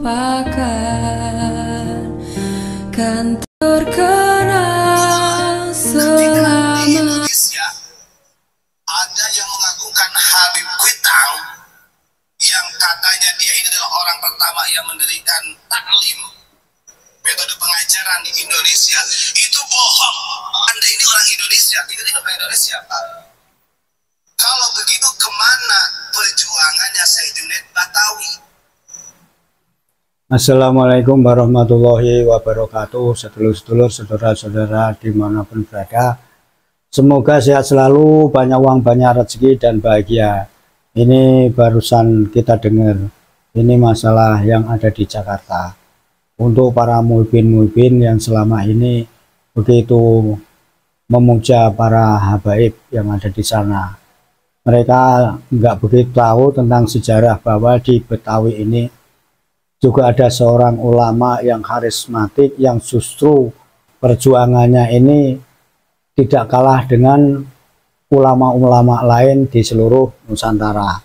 lupakan, kan terkenal selama. Di Indonesia ada yang mengagungkan Habib Kuitang yang katanya dia ini adalah orang pertama yang mendirikan taklim metode pengajaran di Indonesia. Itu bohong. Anda ini orang Indonesia, itu tidak orang Indonesia, Pak. Kalau begitu kemana perjuangannya Syekh Junaid Batawi? Assalamualaikum warahmatullahi wabarakatuh. Sedulur-sedulur, saudara-saudara dimanapun berada, semoga sehat selalu, banyak uang, banyak rezeki, dan bahagia. Ini barusan kita dengar, ini masalah yang ada di Jakarta. Untuk para muhibin-muhibin yang selama ini begitu memuja para habaib yang ada di sana, mereka nggak begitu tahu tentang sejarah bahwa di Betawi ini juga ada seorang ulama yang karismatik yang justru perjuangannya ini tidak kalah dengan ulama-ulama lain di seluruh Nusantara.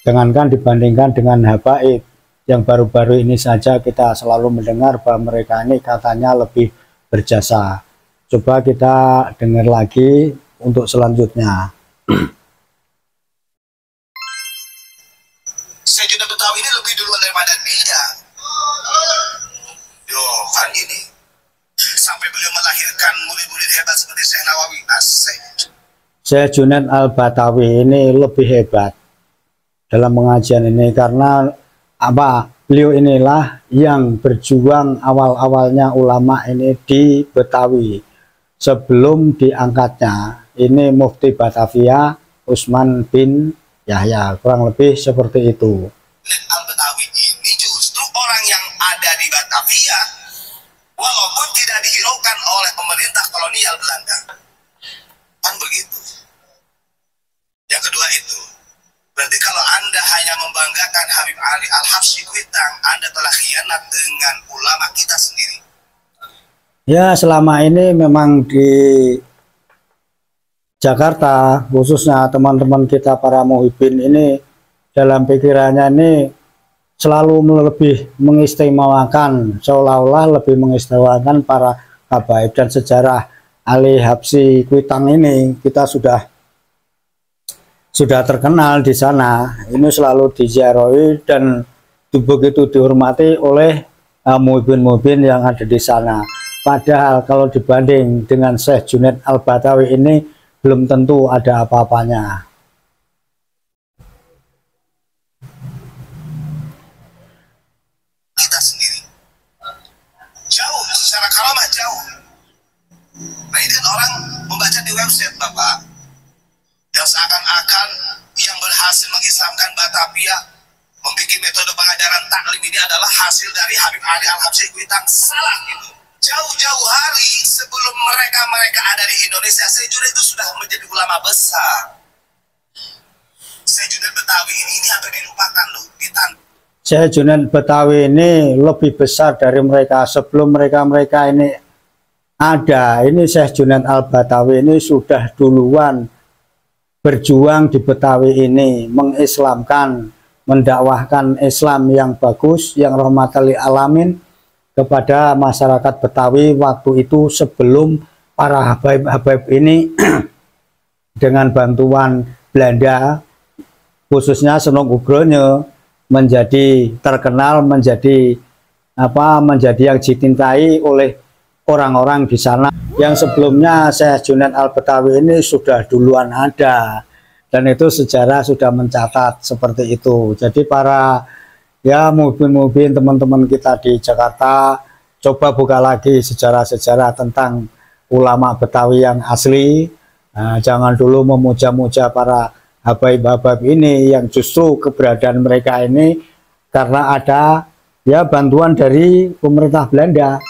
Jangankan dibandingkan dengan habaib yang baru-baru ini saja kita selalu mendengar bahwa mereka ini katanya lebih berjasa. Coba kita dengar lagi untuk selanjutnya. Syekh Junaid Batawi ini lebih duluan daripada dia. Yo, kan ini. Sampai beliau melahirkan murid-murid hebat seperti Syekh Nawawi. Asik. Syekh Junaid Al-Batawi ini lebih hebat dalam pengajian ini karena apa? Beliau inilah yang berjuang awal-awalnya ulama ini di Betawi sebelum diangkatnya ini Mufti Batavia Usman bin Yahya, kurang lebih seperti itu. Al-Batawi ini justru orang yang ada di Batavia walaupun tidak dihiraukan oleh pemerintah kolonial Belanda. Kan begitu. Yang kedua itu, berarti kalau Anda hanya membanggakan Habib Ali Al-Habsyi Kuitang, Anda telah khianat dengan ulama kita sendiri. Ya, selama ini memang di Jakarta, khususnya teman-teman kita para muhibin ini dalam pikirannya ini selalu lebih mengistimewakan, seolah-olah lebih mengistimewakan para habaib, dan sejarah Ali Habsyi Kuitang ini kita sudah terkenal di sana. Ini selalu diziarahi dan begitu dihormati oleh muhibin-muhibin yang ada di sana. Padahal kalau dibanding dengan Syekh Junaid Al-Batawi ini belum tentu ada apa-apanya. Kita sendiri jauh, secara kalamah jauh. Nah ini kan orang membaca di website Bapak yang seakan-akan yang berhasil mengislamkan Batavia, membuat metode pengajaran taklim ini adalah hasil dari Habib Ali Al-Habsyi Kuitang. Salah gitu. Jauh-jauh hari sebelum mereka ada di Indonesia, Syekh Junaid itu sudah menjadi ulama besar. Syekh Junaid Batawi ini hampir dilupakan loh di tanah. Syekh Junaid Batawi ini lebih besar dari mereka. Sebelum mereka ini ada, ini Syekh Junaid Al-Batawi ini sudah duluan berjuang di Betawi ini, mengislamkan, mendakwahkan Islam yang bagus, yang rahmatan lil alamin kepada masyarakat Betawi waktu itu sebelum para habaib-habaib ini dengan bantuan Belanda, khususnya Sunan Ugronyo, menjadi terkenal, menjadi yang dicintai oleh orang-orang di sana. Yang sebelumnya Syekh Junaid Al-Batawi ini sudah duluan ada, dan itu sejarah sudah mencatat seperti itu. Jadi para muhibin-muhibin teman-teman kita di Jakarta, coba buka lagi sejarah-sejarah tentang ulama Betawi yang asli. Nah, jangan dulu memuja-muja para habaib-habaib ini yang justru keberadaan mereka ini karena ada bantuan dari pemerintah Belanda.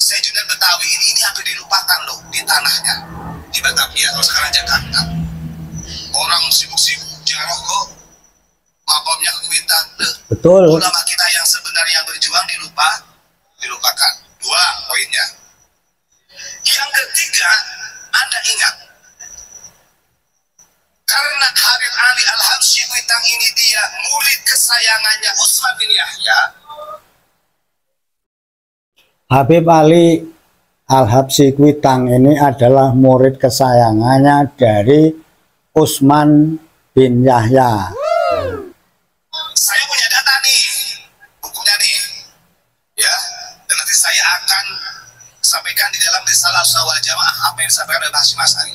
Syekh Junaid Batawi ini hampir dilupakan loh di tanahnya, di Batavia, kalau sekarang Jakarta. Orang sibuk-sibuk jarah kok makomnya Kuitang. Betul. Ulama kita yang sebenarnya berjuang dilupakan. Dua poinnya. Yang ketiga, Anda ingat Karena Habib Ali Al-Habsyi Kuitang ini dia murid kesayangannya Utsman bin Yahya. Habib Ali Al-Habsyi Kuitang ini adalah murid kesayangannya dari Utsman bin Yahya. Saya punya data nih, bukunya nih, ya. Dan nanti saya akan sampaikan di dalam Risalah Wal Jamaah apa yang disampaikan oleh Hasyim Asy'ari.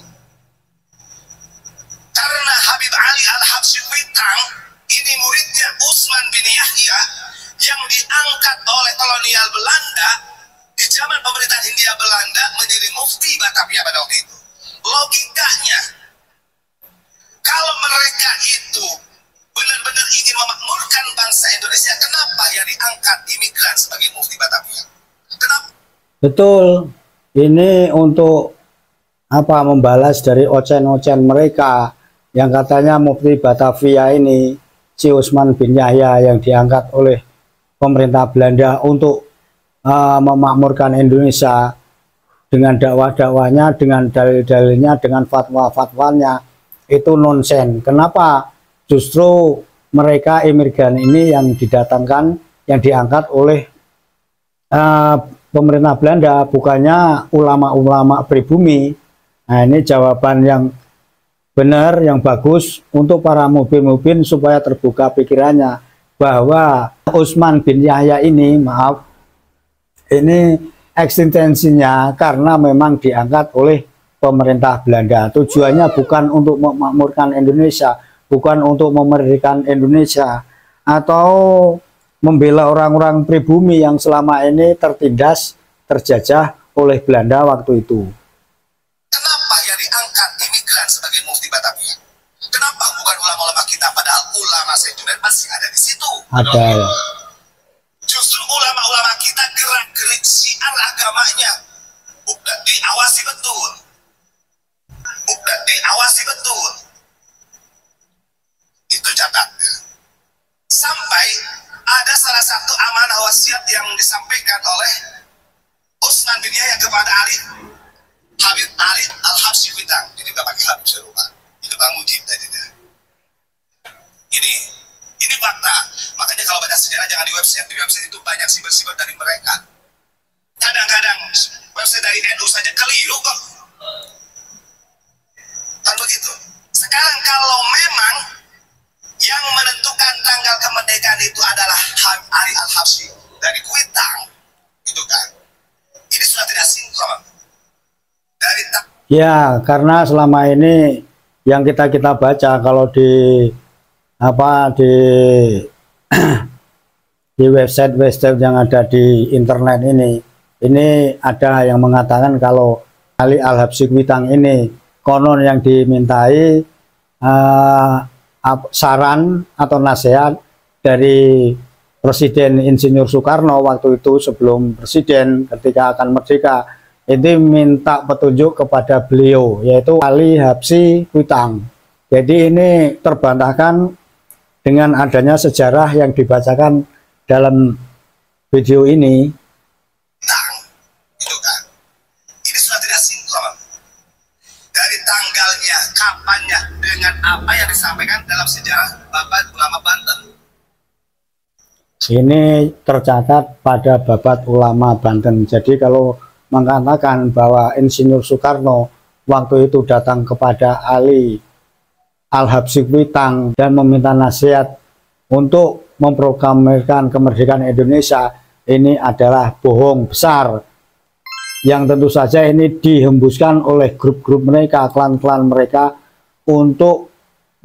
Karena Habib Ali Al-Habsyi Kuitang ini muridnya Utsman bin Yahya yang diangkat oleh kolonial Belanda di zaman pemerintahan Hindia Belanda menjadi mufti Batavia pada waktu itu. Logikanya, kalau mereka itu benar-benar ingin memakmurkan bangsa Indonesia, kenapa yang diangkat imigran sebagai mufti Batavia? Kenapa? Betul, ini untuk apa, membalas dari ocen-ocen mereka yang katanya mufti Batavia ini si Utsman bin Yahya yang diangkat oleh pemerintah Belanda untuk memakmurkan Indonesia dengan dakwah-dakwahnya, dengan dalil-dalilnya, dengan fatwa-fatwanya, itu nonsen. Kenapa justru mereka imigran ini yang didatangkan, yang diangkat oleh pemerintah Belanda, bukannya ulama-ulama pribumi? Nah, ini jawaban yang benar, yang bagus untuk para mubin-mubin supaya terbuka pikirannya bahwa Utsman bin Yahya ini, maaf, ini eksistensinya karena memang diangkat oleh pemerintah Belanda. Tujuannya bukan untuk memakmurkan Indonesia, bukan untuk memerdekakan Indonesia, atau membela orang-orang pribumi yang selama ini tertindas, terjajah oleh Belanda waktu itu. Kenapa yang diangkat imigran sebagai mufti Batavia? Kenapa bukan ulama-ulama kita? Padahal ulama sejunet masih ada di situ. Ada. Justru ulama-ulama kita gerak-gerik syiar agamanya udah diawasi betul. Udah diawasi betul. Itu catat. Sampai ada salah satu amanah wasiat yang disampaikan oleh Utsman bin Yahya kepada Habib Ali Al-Habsyi Kuitang. Ini juga pakai Habib serupa. Itu Bang Mujib tadi. Ini fakta. Makanya kalau baca sejarah jangan di website itu banyak siber-siber dari mereka. Kadang-kadang website dari NU saja keliru kok. Kan begitu. Sekarang kalau memang yang menentukan tanggal kemerdekaan itu adalah Habib Ali Al-Habsyi dari Kuitang, itu kan, ini sudah tidak sinkron dari ya, karena selama ini yang kita baca kalau di apa di website yang ada di internet ini ada yang mengatakan kalau Ali Al-Habsyi Kuitang ini konon yang dimintai saran atau nasihat dari Presiden Insinyur Soekarno waktu itu sebelum presiden ketika akan merdeka, itu minta petunjuk kepada beliau, yaitu Ali Habsyi Kuitang. Jadi ini terbantahkan dengan adanya sejarah yang dibacakan dalam video ini. Itu kan, ini sudah tidak sinkron dari tanggalnya, kapannya, dengan apa yang disampaikan dalam sejarah Babat Ulama Banten. Ini tercatat pada Babat Ulama Banten. Jadi kalau mengatakan bahwa Insinyur Soekarno waktu itu datang kepada Ali Al-Habsyi Kuitang dan meminta nasihat untuk memproklamirkan kemerdekaan Indonesia, ini adalah bohong besar yang tentu saja ini dihembuskan oleh grup-grup mereka, klan-klan mereka untuk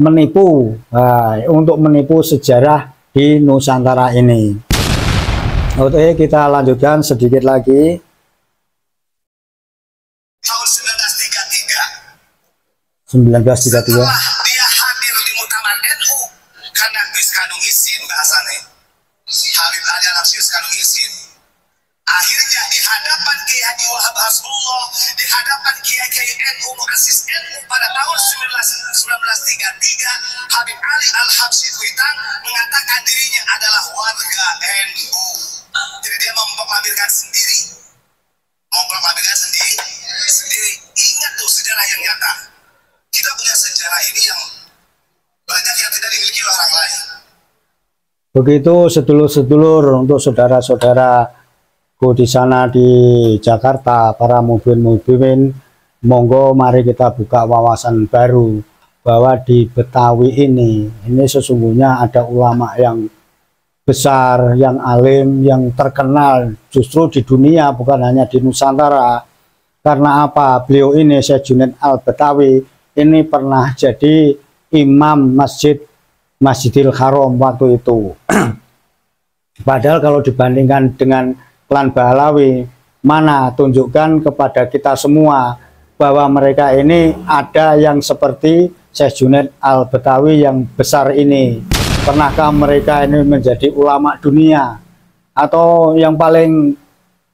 menipu sejarah di Nusantara ini. Oke, kita lanjutkan sedikit lagi. Tahun 1933. 1933. Setelah dia hadir di muktamar NU karena kandung izin bahasanya. Habib Ali Al-Habsyi kandung izin. Akhirnya di hadapan Kiai Haji Wahab Hasbullah, di hadapan Kiai NU muassis NU pada tahun 1933, Habib Ali Al-Habsyi Kuitang mengatakan dirinya adalah warga NU. Jadi dia memproklamirkan sendiri. Sendiri. Ingat tuh sejarah yang nyata. Kita punya sejarah ini yang Begitu sedulur-sedulur, untuk saudara-saudaraku di sana di Jakarta, para muhibin, monggo mari kita buka wawasan baru bahwa di Betawi ini sesungguhnya ada ulama yang besar, yang alim, yang terkenal justru di dunia, bukan hanya di Nusantara. Karena apa? Beliau ini, Syekh Junaid Al-Batawi, ini pernah jadi imam Masjidil Haram waktu itu. Padahal kalau dibandingkan dengan klan Bahlawi, mana tunjukkan kepada kita semua bahwa mereka ini ada yang seperti Syekh Junaid Al-Batawi yang besar ini. Pernahkah mereka ini menjadi ulama dunia? Atau yang paling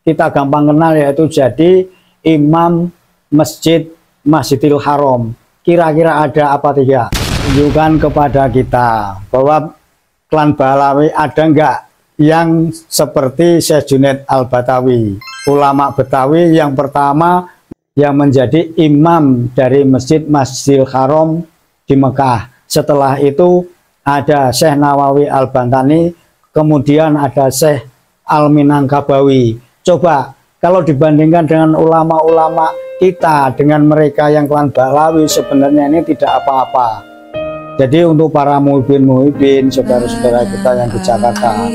kita gampang kenal yaitu jadi imam Masjidil Haram. Kira-kira ada apa tidak? Tunjukkan kepada kita bahwa klan Bahlawi ada enggak yang seperti Syekh Junaid Al-Batawi, ulama Betawi yang pertama yang menjadi imam dari Masjidil Haram di Mekah. Setelah itu ada Syekh Nawawi Al-Bantani, kemudian ada Syekh Al-Minangkabawi. Coba kalau dibandingkan dengan ulama-ulama kita dengan mereka yang klan Bahlawi, sebenarnya ini tidak apa-apa. Jadi untuk para muhibin, saudara-saudara kita yang di Jakarta,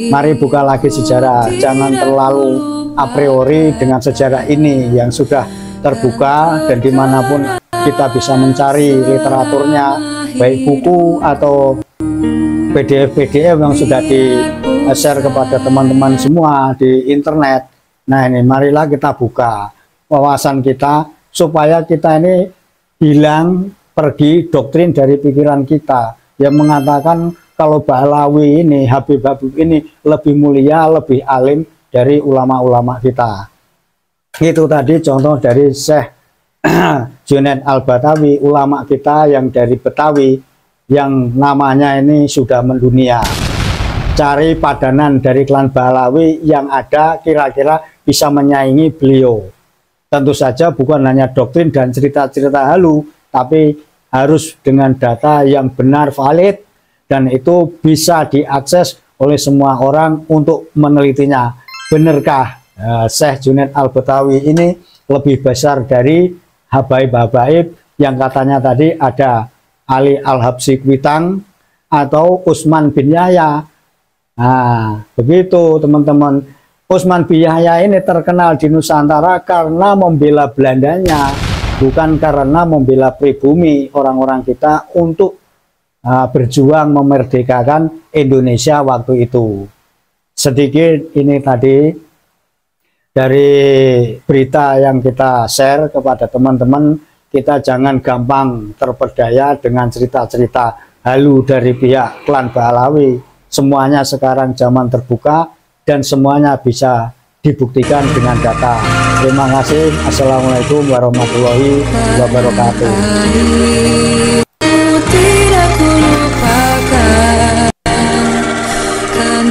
mari buka lagi sejarah. Jangan terlalu a priori dengan sejarah ini yang sudah terbuka, dan dimanapun kita bisa mencari literaturnya, baik buku atau PDF yang sudah di-share kepada teman-teman semua di internet. Nah ini marilah kita buka wawasan kita supaya kita ini hilang pergi doktrin dari pikiran kita yang mengatakan kalau Bahlawi ini, Habib ini lebih mulia, lebih alim dari ulama-ulama kita. Itu tadi contoh dari Syekh Junaid Al-Batawi, ulama kita yang dari Betawi, yang namanya ini sudah mendunia. Cari padanan dari klan Bahlawi yang ada kira-kira bisa menyaingi beliau. Tentu saja bukan hanya doktrin dan cerita-cerita halu, tapi harus dengan data yang benar, valid, dan itu bisa diakses oleh semua orang untuk menelitinya. Benarkah Syekh Junaid Al-Batawi ini lebih besar dari habaib-habaib yang katanya tadi ada Ali Al-Habsyi Kuitang atau Utsman bin Yahya? Nah, begitu teman-teman. Utsman bin Yahya ini terkenal di Nusantara karena membela Belandanya, bukan karena membela pribumi orang-orang kita untuk berjuang memerdekakan Indonesia waktu itu. Sedikit ini tadi dari berita yang kita share kepada teman-teman. Kita jangan gampang terperdaya dengan cerita-cerita halu dari pihak klan Bahlawi. Semuanya sekarang zaman terbuka dan semuanya bisa dibuktikan dengan data. Terima kasih. Assalamualaikum warahmatullahi wabarakatuh. Tidak ku lupakan, kan